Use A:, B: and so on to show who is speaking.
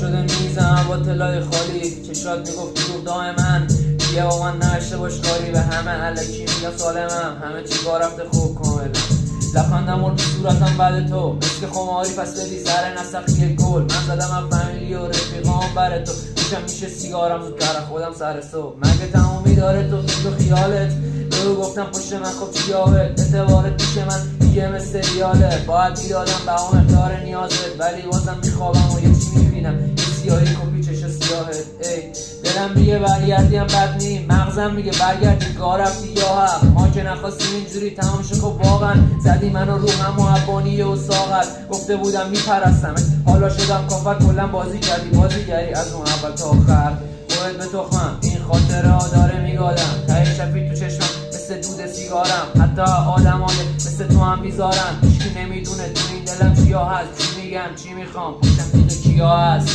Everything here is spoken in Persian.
A: شده میزم با تلای خالی، چشات میگفت دروغ دائما دیگه با من نشته باش کاری، به همه علکی میگم سالمم، همه چی کار رفته خوب کاملا. لبخندم مرد صورتم بعد تو مثل خماری، پس بدی سر نسخی گل. من زدم از فامیلی و رفیقام بر تو، میشم میشه سیگارم زودتر خودم سر صبح. مگه تمومی داره تو فکر و خیالت؟ بهو گفتم پشت من خب چیاوت، اعتبارت پیش من دیگه مثل ریاله. باید بیادم به اون اقدار نیازت، ولی بازم میخوابم و یه چی میبینم، یه سیاهی کپی چش سیاهت. ای دلم میگه برگردیم بد نیم، مغزم میگه برگردی گاه رفتی یا حق. ما که نخواستیم اینجوری تمام شد، خب واقعا زدی منو رو هم و عبانی و ساغت. گفته بودم میپرستم، حالا شدم کافر، کلا بازی کردی بازیگری از اون اول تا آخر. خودت به تخمم این خاطره ها داره میگادم، ته شفی تو چشمم مثل دود سیگارم. حتی آدمای مثل تو هم بیزارم، هیچکی نمیدونه تو این دلم چیا هست، چی میگم چی میخوام، پشتم دیگه کیا هست.